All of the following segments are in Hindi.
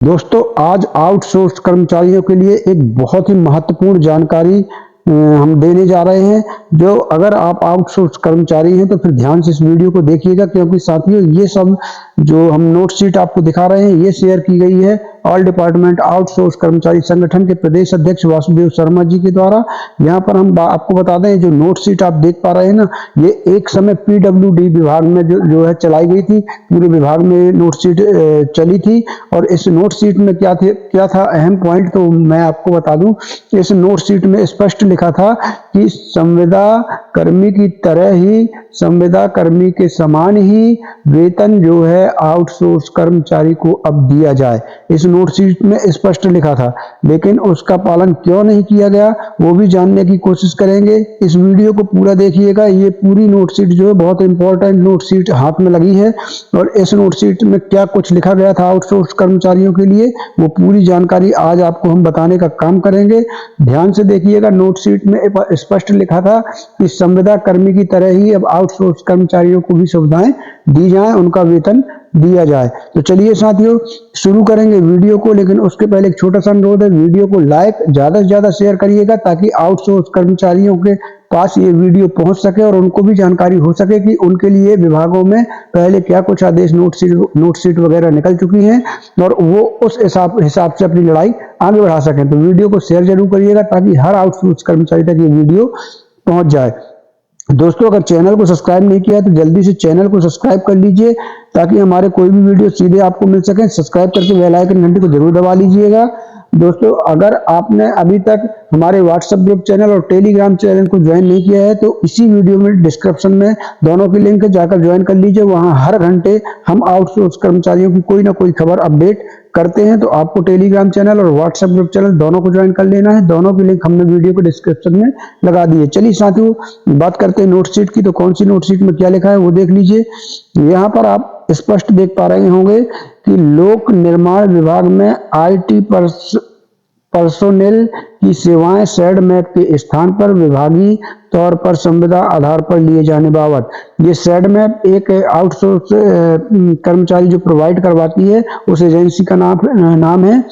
दोस्तों, आज आउटसोर्स कर्मचारियों के लिए एक बहुत ही महत्वपूर्ण जानकारी हम देने जा रहे हैं। जो अगर आप आउटसोर्स कर्मचारी हैं तो फिर ध्यान से इस वीडियो को देखिएगा, क्योंकि साथियों ये सब जो हम नोट शीट आपको दिखा रहे हैं ये शेयर की गई है ऑल डिपार्टमेंट आउटसोर्स कर्मचारी संगठन के प्रदेश अध्यक्ष वासुदेव शर्मा जी के द्वारा। यहाँ पर हम आपको बता दें, जो नोट शीट आप देख पा रहे हैं ना, ये एक समय पीडब्ल्यूडी विभाग में जो है चलाई गई थी। पूरे विभाग में नोट शीट चली थी। और इस नोट शीट में क्या था अहम पॉइंट, तो मैं आपको बता दूं। इस नोट शीट में स्पष्ट लिखा था कि संविदा कर्मी की तरह ही, संविदा कर्मी के समान ही वेतन जो है आउटसोर्स कर्मचारी को अब दिया जाए। इस नोट शीट में स्पष्ट लिखा था, लेकिन उसका पालन क्यों नहीं किया गया वो भी जानने की कोशिश करेंगे। इस वीडियो को पूरा देखिएगा। ये पूरी नोट शीट जो है बहुत इंपॉर्टेंट नोट शीट हाथ में लगी है, और इस नोट शीट में क्या कुछ लिखा गया था आउटसोर्स कर्मचारियों के लिए, वो पूरी जानकारी आज आपको हम बताने का काम करेंगे। ध्यान से देखिएगा। नोट शीट में स्पष्ट लिखा था कि संविदा कर्मी की तरह ही अब आउटसोर्स कर्मचारियों को भी सुविधाएं दी जाएं, उनका वेतन दिया जाए। तो चलिए साथियों, शुरू करेंगे वीडियो को। लेकिन उसके पहले एक छोटा सा अनुरोध है, वीडियो को लाइक ज्यादा से ज्यादा शेयर करिएगा, ताकि आउटसोर्स कर्मचारियों के पास ये वीडियो पहुंच सके और उनको भी जानकारी हो सके कि उनके लिए विभागों में पहले क्या कुछ आदेश नोट शीट वगैरह निकल चुकी हैं, और वो उस हिसाब से अपनी लड़ाई आगे बढ़ा सकें। तो वीडियो को शेयर जरूर करिएगा, ताकि हर आउटसोर्स कर्मचारी तक ये वीडियो पहुंच जाए। दोस्तों, अगर चैनल को सब्सक्राइब नहीं किया तो जल्दी से चैनल को सब्सक्राइब कर लीजिए, ताकि हमारे कोई भी वीडियो सीधे आपको मिल सके। सब्सक्राइब करके बेल आइकन घंटी को जरूर दबा लीजिएगा। दोस्तों, अगर आपने अभी तक हमारे व्हाट्सएप ग्रुप चैनल और टेलीग्राम चैनल को ज्वाइन नहीं किया है, तो इसी वीडियो में डिस्क्रिप्शन में दोनों की लिंक है, जाकर ज्वाइन कर लीजिए। वहां हर घंटे हम आउटसोर्स कर्मचारियों की कोई ना कोई खबर अपडेट करते हैं। तो आपको टेलीग्राम चैनल और व्हाट्सएप ग्रुप चैनल दोनों को ज्वाइन कर लेना है। दोनों की लिंक हमने वीडियो को डिस्क्रिप्शन में लगा दी है। चलिए साथियों, बात करते हैं नोट शीट की। तो कौन सी नोट शीट में क्या लिखा है वो देख लीजिए। यहाँ पर आप स्पष्ट देख पा रहे होंगे कि लोक निर्माण विभाग में आईटी पर्सोनेल की सेवाएं सैड मैप के स्थान पर विभागीय तौर पर संविदा आधार पर लिए जाने बाबत। ये सैड मैप एक आउटसोर्स कर्मचारी जो प्रोवाइड करवाती है, उस एजेंसी का नाम है।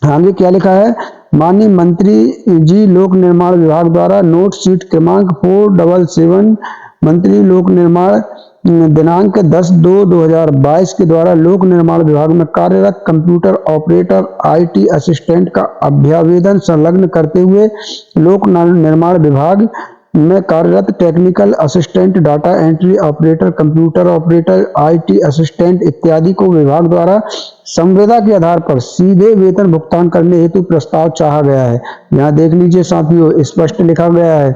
आगे क्या लिखा है, माननीय मंत्री जी लोक निर्माण विभाग द्वारा नोट शीट क्रमांक 477 मंत्री लोक निर्माण दिनांक 10/2/2022 के द्वारा लोक निर्माण विभाग में कार्यरत कंप्यूटर ऑपरेटर आईटी असिस्टेंट का अभ्यावेदन संलग्न करते हुए लोक निर्माण विभाग में कार्यरत technical assistant, data entry operator, computer operator, IT assistant इत्यादि को विभाग द्वारा संविदा के आधार पर सीधे वेतन भुगतान करने हेतु प्रस्ताव चाहा गया है। यहाँ देख लीजिए साथियों, स्पष्ट लिखा गया है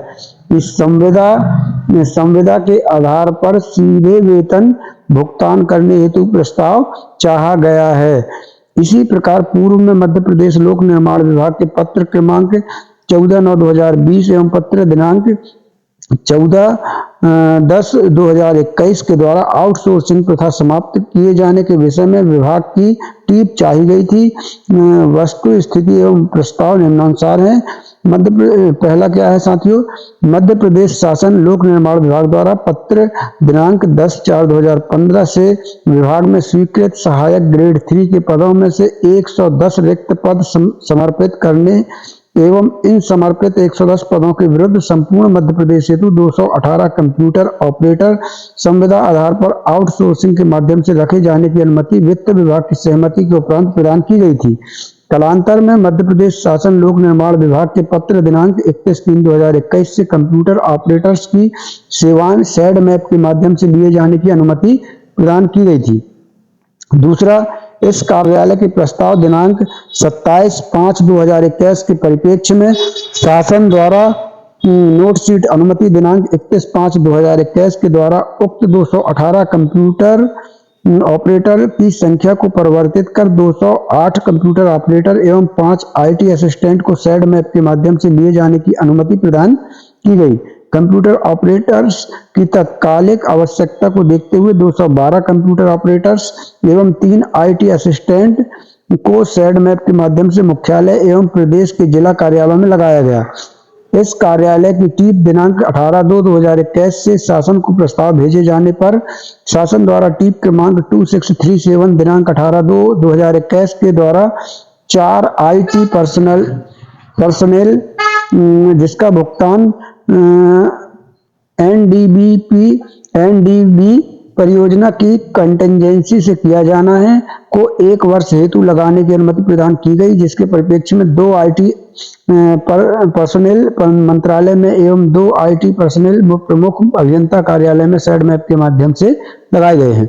कि संविदा के आधार पर सीधे वेतन भुगतान करने हेतु प्रस्ताव चाहा गया है। इसी प्रकार पूर्व में मध्य प्रदेश लोक निर्माण विभाग के पत्र क्रमांक 14/9/2020 एवं पत्र दिनांक 14/10/2021 के द्वारा आउटसोर्सिंग प्रथा समाप्त किए जाने के विषय में विभाग की टीप चाही गई थी। वस्तु स्थिति एवं प्रस्ताव निम्नानुसार है। पहला क्या है साथियों, मध्य प्रदेश शासन लोक निर्माण विभाग द्वारा पत्र दिनांक 10/4/2015 से विभाग में स्वीकृत सहायक ग्रेड 3 के पदों में से 110 रिक्त पद समर्पित करने एवं इन समर्पित 110 पदों के विरुद्ध संपूर्ण मध्य प्रदेश हेतु 218 कंप्यूटर ऑपरेटर संविदा आधार पर आउटसोर्सिंग के माध्यम से रखे जाने की अनुमति वित्त विभाग की सहमति के उपरांत प्रदान की गई थी। कालांतर में मध्य प्रदेश शासन लोक निर्माण विभाग के पत्र दिनांक 31/3/2021 से कंप्यूटर ऑपरेटर्स की सेवाएं सैड मैप के माध्यम से लिए जाने की अनुमति प्रदान की गई थी। दूसरा, इस कार्यालय के प्रस्ताव दिनांक 27/5/2021 के परिप्रेक्ष्य में शासन द्वारा नोट शीट अनुमति दिनांक 31/5/2021 के द्वारा उक्त 218 कंप्यूटर ऑपरेटर की संख्या को परिवर्तित कर 208 कंप्यूटर ऑपरेटर एवं 5 आईटी असिस्टेंट को सैड मैप के माध्यम से लिए जाने की अनुमति प्रदान की गई। कंप्यूटर ऑपरेटर्स की तत्कालिक आवश्यकता को देखते हुए 212 कंप्यूटर ऑपरेटर्स एवं 3 आईटी असिस्टेंट को सैड मैप के माध्यम से मुख्यालय एवं प्रदेश के जिला कार्यालयों में लगाया गया। इस कार्यालय की टीप दिनांक 18/2/2021 से शासन को प्रस्ताव भेजे जाने पर शासन द्वारा टीप क्रमांक 2637 दिनांक 18/2/2021 के द्वारा 4 IT पर्सनल जिसका भुगतान एनडीबी परियोजना की कंटिजेंसी से किया जाना है को 1 वर्ष हेतु लगाने की अनुमति प्रदान की गई, जिसके परिप्रेक्ष्य में 2 IT पर्सनल मंत्रालय में एवं 2 IT पर्सनल प्रमुख अभियंता कार्यालय में सैडमैप के माध्यम से लगाए गए हैं।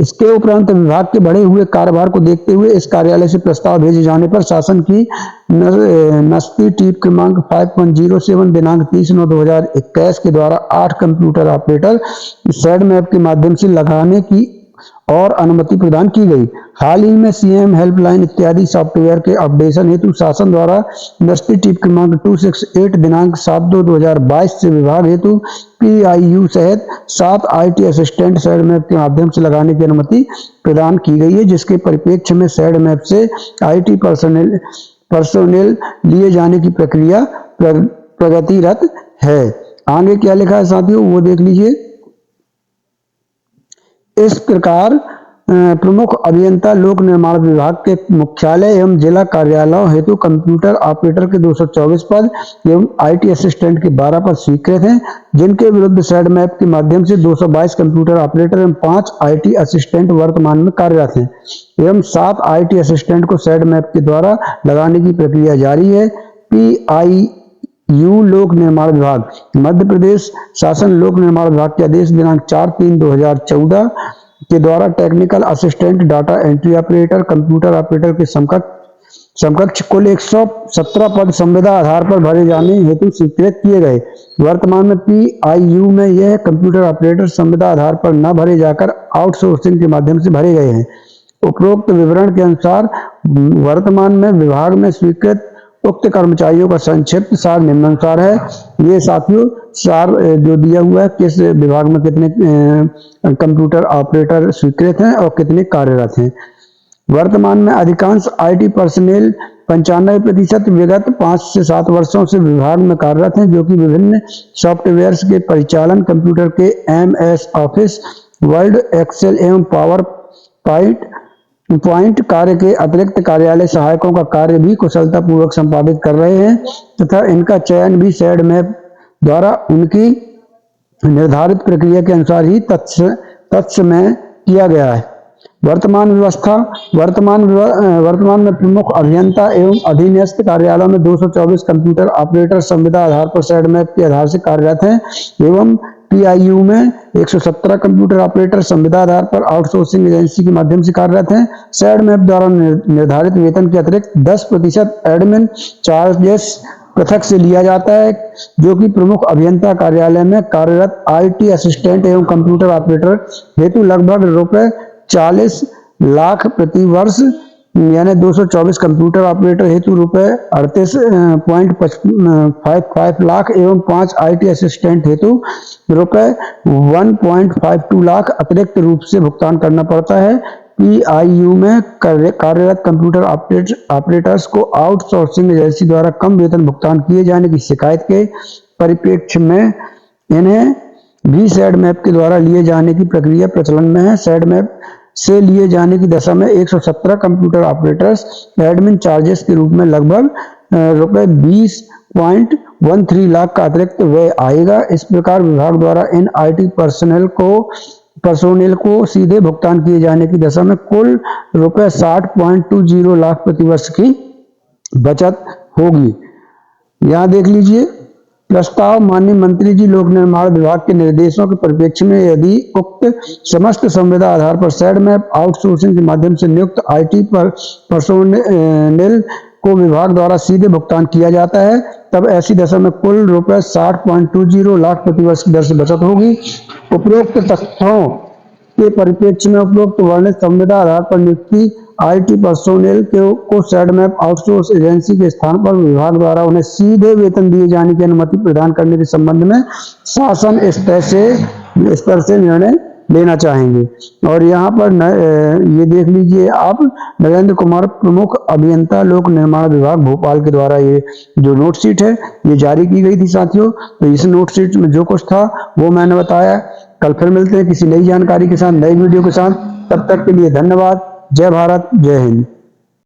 इसके उपरांत विभाग के बढ़े हुए कार्यभार को देखते हुए इस कार्यालय से प्रस्ताव भेजे जाने पर शासन की नस्ती टीप क्रमांक 5.07 दिनांक 30/9/2021 के द्वारा 8 कंप्यूटर ऑपरेटर सैडमैप के माध्यम से लगाने की और अनुमति प्रदान की गई। हाल ही में CM हेल्पलाइन इत्यादि सॉफ्टवेयर के अपडेशन हेतु शासन द्वारा नस्ती टीप क्रमांक 268 दिनांक 7/2/2022 से विभाग हेतु PIU सहित 7 IT असिस्टेंट सैडमैप के माध्यम से लगाने की अनुमति प्रदान की गई है, जिसके परिप्रेक्ष्य में सैडमैप से IT पर्सोनेल लिए जाने की प्रक्रिया प्रगतिरत है। आगे क्या लिखा है साथियों वो देख लीजिए। इस प्रकार प्रमुख अभियंता लोक निर्माण विभाग के मुख्यालय एवं जिला कार्यालयों हेतु कंप्यूटर ऑपरेटर के 224 पद एवं IT असिस्टेंट के 12 पद स्वीकृत हैं, जिनके विरुद्ध सैडमैप के माध्यम से 222 कंप्यूटर ऑपरेटर एवं 5 IT असिस्टेंट वर्तमान में कार्यरत हैं एवं 7 IT असिस्टेंट को सैडमैप के द्वारा लगाने की प्रक्रिया जारी है। PIU लोक निर्माण विभाग मध्य प्रदेश शासन लोक निर्माण विभाग के आदेश दिनांक 4/3/2014 के द्वारा technical assistant data entry operator computer operator के समकक्ष कुल 117 पद संविदा आधार पर भरे जाने हेतु स्वीकृत किए गए। वर्तमान में PIU में यह कंप्यूटर ऑपरेटर संविदा आधार पर न भरे जाकर आउटसोर्सिंग के माध्यम से भरे गए हैं। उपरोक्त विवरण के अनुसार वर्तमान में विभाग में स्वीकृत उक्त कर्मचारियों का संक्षिप्त सार निम्नानुसार है। ये साथियों सार जो दिया हुआ है किस विभाग में कितने कंप्यूटर ऑपरेटर स्वीकृत हैं और कितने कार्यरत हैं। वर्तमान में अधिकांश IT पर्सनल 95% विगत 5 से 7 वर्षों से विभाग में कार्यरत हैं, जो कि विभिन्न सॉफ्टवेयर्स के परिचालन, कंप्यूटर के MS ऑफिस, वर्ड, एक्सेल एवं पावर पॉइंट कार्य के अतिरिक्त कार्यालय सहायकों का कार्य भी कुशलतापूर्वक संपादित कर रहे हैं तथा इनका चयन भी सैडमैप द्वारा उनकी निर्धारित प्रक्रिया के अनुसार ही तत्स में किया गया है। वर्तमान में प्रमुख अभियंता एवं अधीनस्थ कार्यालयों में 224 कंप्यूटर ऑपरेटर संविदा आधार पर सैडमैप के आधार से कार्यरत हैं एवं PIU में 117 कंप्यूटर ऑपरेटर संविदा आधार पर आउटसोर्सिंग एजेंसी के माध्यम से कार्यरत हैं। सैडमैप द्वारा निर्धारित वेतन के अतिरिक्त 10% एडमिन चार्जेस पृथक से लिया जाता है, जो कि प्रमुख अभियंता कार्यालय में कार्यरत IT असिस्टेंट एवं कंप्यूटर ऑपरेटर हेतु लगभग ₹40 लाख प्रति वर्ष यानी 224 कंप्यूटर ऑपरेटर हेतु ₹38.55 लाख एवं 5 IT असिस्टेंट हेतु ₹1.52 लाख अतिरिक्त रूप से भुगतान करना पड़ता है। PIU में कार्यरत कंप्यूटर ऑपरेटर्स को आउटसोर्सिंग एजेंसी द्वारा कम वेतन भुगतान किए जाने की शिकायत के परिप्रेक्ष्य में इन्हें भी सैडमैप के द्वारा लिए जाने की प्रक्रिया प्रचलन में है। सैडमैप से लिए जाने की दशा में 117 कंप्यूटर ऑपरेटर्स एडमिन चार्जेस के रूप में लगभग ₹20.13 लाख का अतिरिक्त व्यय आएगा। इस प्रकार विभाग द्वारा इन IT पर्सनल को सीधे भुगतान किए जाने की दशा में कुल ₹60.20 लाख प्रतिवर्ष की बचत होगी। यहाँ देख लीजिए प्रस्ताव माननीय मंत्री जी लोक निर्माण विभाग के निर्देशों के परिप्रेक्ष्य में यदि उक्त समस्त संविदा आधार पर सैडमैप आउटसोर्सिंग के माध्यम से नियुक्त IT पर्सोनेल को विभाग द्वारा सीधे भुगतान किया जाता है, तब ऐसी दशा में कुल ₹60.20 लाख प्रतिवर्ष की दर से बचत होगी। उपरोक्त तथ्यों के परिप्रेक्ष्य में उपरोक्त वर्णित संविदा आधार पर नियुक्ति IT पर्सोनेल को सैडमैप आउटसोर्स एजेंसी के स्थान पर विभाग द्वारा उन्हें सीधे वेतन दिए जाने की अनुमति प्रदान करने के संबंध में शासन स्तर से निर्णय लेना चाहेंगे। और यहाँ पर ये देख लीजिए आप, नरेंद्र कुमार प्रमुख अभियंता लोक निर्माण विभाग भोपाल के द्वारा ये जो नोट शीट है ये जारी की गई थी साथियों। तो इस नोट शीट में जो कुछ था वो मैंने बताया। कल फिर मिलते हैं किसी नई जानकारी के साथ, नई वीडियो के साथ। तब तक के लिए धन्यवाद। जय भारत, जय हिंद।